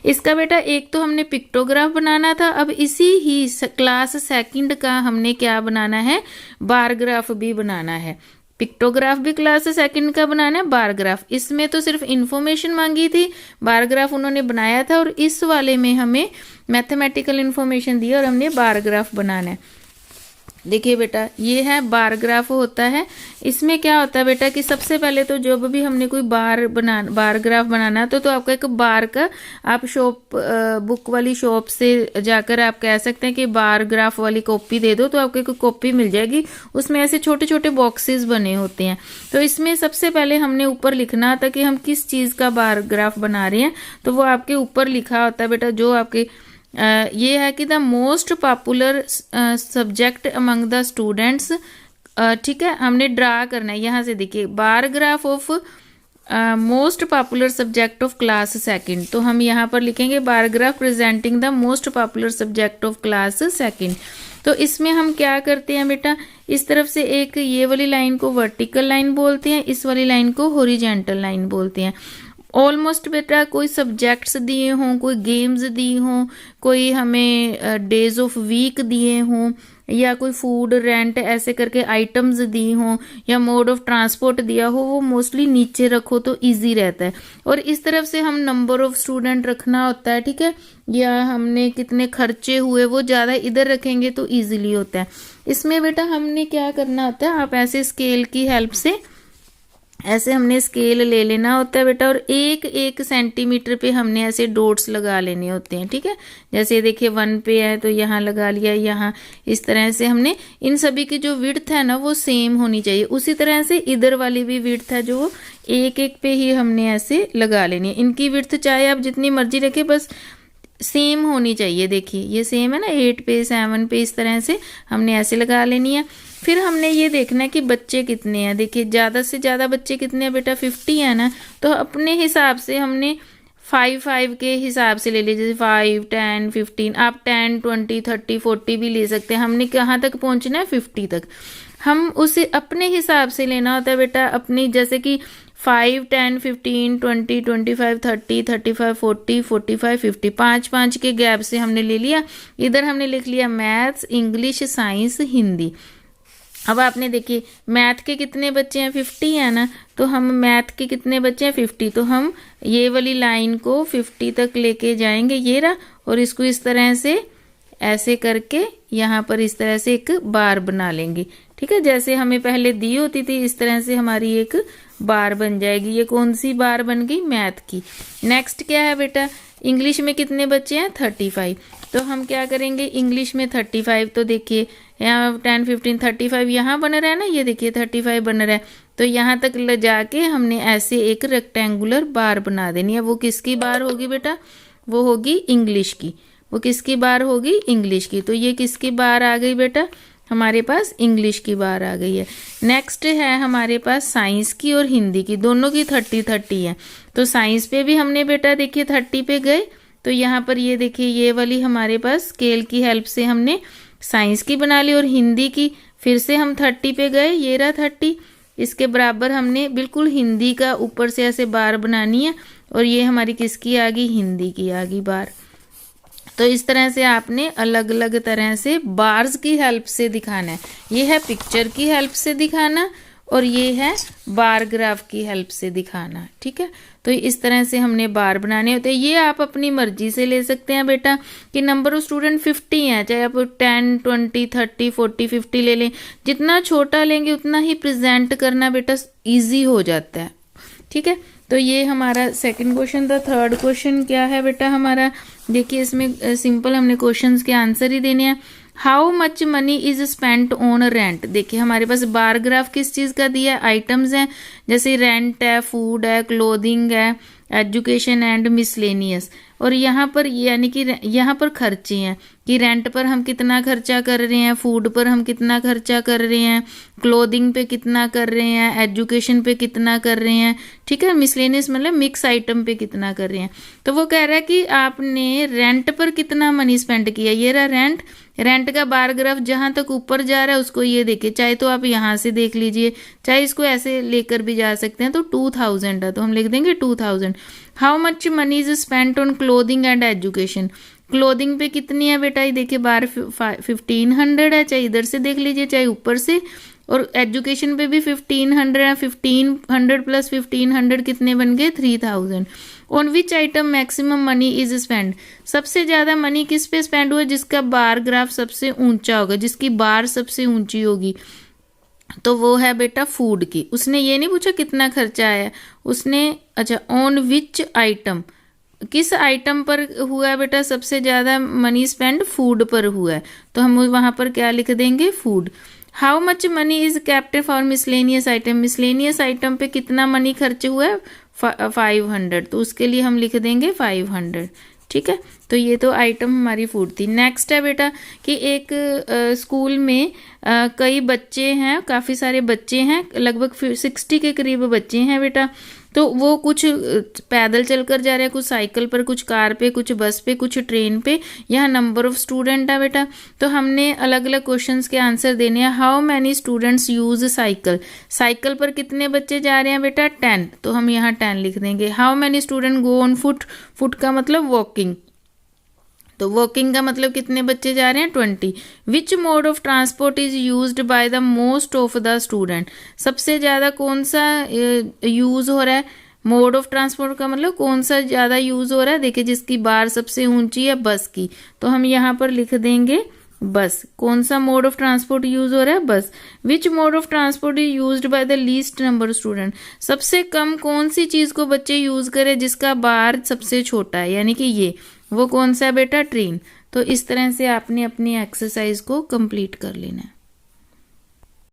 इसका बेटा एक तो हमने पिक्टोग्राफ बनाना था, अब इसी ही क्लास सेकंड का हमने क्या बनाना है, बार ग्राफ भी बनाना है। पिक्टोग्राफ भी क्लास सेकंड का बनाना है, बार ग्राफ, इसमें तो सिर्फ इन्फॉर्मेशन मांगी थी, बार ग्राफ उन्होंने बनाया था, और इस वाले में हमें मैथमेटिकल इन्फॉर्मेशन दी और हमने बार ग्राफ बनाना है। देखिए बेटा ये है बार ग्राफ होता है। इसमें क्या होता है बेटा कि सबसे पहले तो जब भी हमने कोई बार ग्राफ बनाना तो आपका एक बार का, आप बुक वाली शॉप से जाकर आप कह सकते हैं कि बार ग्राफ वाली कॉपी दे दो, तो आपको एक कॉपी मिल जाएगी, उसमें ऐसे छोटे छोटे बॉक्सेस बने होते हैं। तो इसमें सबसे पहले हमने ऊपर लिखना था कि हम किस चीज़ का बार ग्राफ बना रहे हैं, तो वो आपके ऊपर लिखा होता है बेटा, जो आपके ये है कि the most popular subject among the students. ठीक है, हमने ड्रा करना है, यहाँ से देखिए bar graph of most popular subject of class second, तो हम यहाँ पर लिखेंगे bar graph presenting the most popular subject of class second. तो इसमें हम क्या करते हैं बेटा, इस तरफ से एक ये वाली लाइन को वर्टिकल लाइन बोलते हैं, इस वाली लाइन को हॉरिजॉन्टल लाइन बोलते हैं। ऑलमोस्ट बेटा कोई सब्जेक्ट्स दिए हों, कोई गेम्स दी हों, कोई हमें डेज ऑफ वीक दिए हों, या कोई फूड रेंट ऐसे करके आइटम्स दी हों, या मोड ऑफ ट्रांसपोर्ट दिया हो, वो मोस्टली नीचे रखो तो इजी रहता है। और इस तरफ से हम नंबर ऑफ स्टूडेंट रखना होता है, ठीक है, या हमने कितने खर्चे हुए वो ज़्यादा इधर रखेंगे तो ईजिली होता है। इसमें बेटा हमने क्या करना होता है, आप ऐसे स्केल की हेल्प से ऐसे हमने स्केल ले लेना होता है बेटा, और एक एक सेंटीमीटर पे हमने ऐसे डॉट्स लगा लेने होते हैं। ठीक है, जैसे ये देखिए 1 पे है तो यहाँ लगा लिया, यहाँ इस तरह से हमने इन सभी की जो विड्थ है ना वो सेम होनी चाहिए। उसी तरह से इधर वाली भी विड्थ है जो एक एक पे ही हमने ऐसे लगा लेनी है। इनकी विड्थ चाहे आप जितनी मर्जी रखें, बस सेम होनी चाहिए। देखिए ये सेम है ना, 8 पे 7 पे, इस तरह से हमने ऐसे लगा लेनी है। फिर हमने ये देखना है कि बच्चे कितने हैं। देखिए ज़्यादा से ज़्यादा बच्चे कितने हैं बेटा, 50 है ना, तो अपने हिसाब से हमने 5 के हिसाब से ले लीजिए, 5 10 15, आप 10 20 30 40 भी ले सकते हैं। हमने कहाँ तक पहुँचना है, 50 तक। हम उसे अपने हिसाब से लेना होता है बेटा, अपनी, जैसे कि 5 10 15 20 25 30 35 40 45 50, 5 के गैप से हमने ले लिया। इधर हमने लिख लिया मैथ्स, इंग्लिश, साइंस, हिंदी। अब आपने देखिए मैथ के कितने बच्चे हैं, 50 है ना, तो हम मैथ के कितने बच्चे हैं, 50, तो हम ये वाली लाइन को 50 तक लेके जाएंगे, ये रहा, और इसको इस तरह से ऐसे करके यहाँ पर इस तरह से एक बार बना लेंगे। ठीक है, जैसे हमें पहले दी होती थी इस तरह से हमारी एक बार बन जाएगी। ये कौन सी बार बन गई, मैथ की। नेक्स्ट क्या है बेटा, इंग्लिश में कितने बच्चे हैं, 35, तो हम क्या करेंगे, इंग्लिश में 35, तो देखिए यहाँ 10 15 35 यहाँ बन रहा है ना, ये देखिए 35 बन रहा है, तो यहाँ तक ले जाके हमने ऐसे एक रेक्टेंगुलर बार बना देनी है। वो किसकी बार होगी बेटा, वो होगी इंग्लिश की। वो किसकी बार होगी, इंग्लिश की। तो ये किसकी बार आ गई बेटा, हमारे पास इंग्लिश की बार आ गई है। नेक्स्ट है हमारे पास साइंस की और हिंदी की, दोनों की 30 है। तो साइंस पे भी हमने बेटा देखिए 30 पे गए, तो यहाँ पर ये देखिए ये वाली हमारे पास स्केल की हेल्प से हमने साइंस की बना ली, और हिंदी की फिर से हम 30 पे गए, ये रहा 30, इसके बराबर हमने बिल्कुल हिंदी का ऊपर से ऐसे बार बनानी है, और ये हमारी किसकी आ गई, हिंदी की आ गई बार। तो इस तरह से आपने अलग अलग तरह से बार्स की हेल्प से दिखाना है। ये है पिक्चर की हेल्प से दिखाना, और ये है बार ग्राफ की हेल्प से दिखाना। ठीक है, तो इस तरह से हमने बार बनाने होते हैं। ये आप अपनी मर्जी से ले सकते हैं बेटा कि नंबर ऑफ स्टूडेंट 50 हैं, चाहे आप 10 20 30 40 50 ले लें, जितना छोटा लेंगे उतना ही प्रेजेंट करना बेटा इजी हो जाता है। ठीक है, तो ये हमारा सेकंड क्वेश्चन था। थर्ड क्वेश्चन क्या है बेटा हमारा, देखिए इसमें सिंपल हमने क्वेश्चंस के आंसर ही देने हैं। How much money is spent on rent. देखिए हमारे पास बार ग्राफ किस चीज़ का दिया है, आइटम्स हैं, जैसे रेंट है, फूड है, क्लोथिंग है, एजुकेशन एंड मिसलेनियस। और यहाँ पर यानी कि यहाँ पर खर्चे हैं कि रेंट पर हम कितना खर्चा कर रहे हैं, फूड पर हम कितना खर्चा कर रहे हैं, क्लोथिंग पे कितना कर रहे हैं, एजुकेशन पे कितना कर रहे हैं। ठीक है, मिसलेनियस मतलब मिक्स आइटम पे कितना कर रहे हैं। तो वो कह रहा है कि आपने रेंट पर कितना मनी स्पेंड किया। ये रहा रेंट, रेंट का बार ग्राफ जहाँ तक ऊपर जा रहा है उसको ये देखिए, चाहे तो आप यहाँ से देख लीजिए, चाहे इसको ऐसे लेकर भी जा सकते हैं। तो 2000 है तो हम लिख देंगे 2000। How much money is spent on clothing and education, clothing पे कितनी है बेटा, ये देखिए बाहर 1500 है, चाहे इधर से देख लीजिए चाहे ऊपर से, और एजुकेशन पे भी 1500 है, 1500 प्लस 1500 कितने बन गए 3000। On which item maximum money is spend, सबसे ज़्यादा मनी किस पे स्पेंड हुआ, जिसका बार ग्राफ सबसे ऊंचा होगा, जिसकी बार सबसे ऊंची होगी, तो वो है बेटा फूड की। उसने ये नहीं पूछा कितना खर्चा आया, उसने अच्छा ऑन विच आइटम, किस आइटम पर हुआ है बेटा सबसे ज़्यादा मनी स्पेंड, फूड पर हुआ है, तो हम वहाँ पर क्या लिख देंगे food. How much money is kept for miscellaneous item, miscellaneous item पे कितना मनी खर्च हुआ है 500, तो उसके लिए हम लिख देंगे 500। ठीक है, तो ये तो आइटम हमारी फूड थी। नेक्स्ट है बेटा कि एक स्कूल में कई बच्चे हैं, काफ़ी सारे बच्चे हैं, लगभग 60 के करीब बच्चे हैं बेटा, तो वो कुछ पैदल चलकर जा रहे हैं, कुछ साइकिल पर, कुछ कार पे, कुछ बस पे, कुछ ट्रेन पे। यहाँ नंबर ऑफ स्टूडेंट है बेटा, तो हमने अलग अलग क्वेश्चंस के आंसर देने हैं। How many students use cycle, cycle पर कितने बच्चे जा रहे हैं बेटा 10, तो हम यहाँ 10 लिख देंगे। How many student go on foot, foot का मतलब वॉकिंग, तो वॉकिंग का मतलब कितने बच्चे जा रहे हैं 20। Which mode of transport is used by the most of the student, सबसे ज़्यादा कौन सा यूज़ हो रहा है, मोड ऑफ ट्रांसपोर्ट का मतलब कौन सा ज़्यादा यूज़ हो रहा है, देखिए जिसकी बार सबसे ऊंची है बस की, तो हम यहाँ पर लिख देंगे बस। कौन सा मोड ऑफ ट्रांसपोर्ट यूज हो रहा है bus. Which mode of transport is used by the least number student, सबसे कम कौन सी चीज़ को बच्चे यूज करें जिसका बार सबसे छोटा है, यानी कि ये वो कौन सा है बेटा ट्रेन। तो इस तरह से आपने अपनी एक्सरसाइज को कंप्लीट कर लेना है।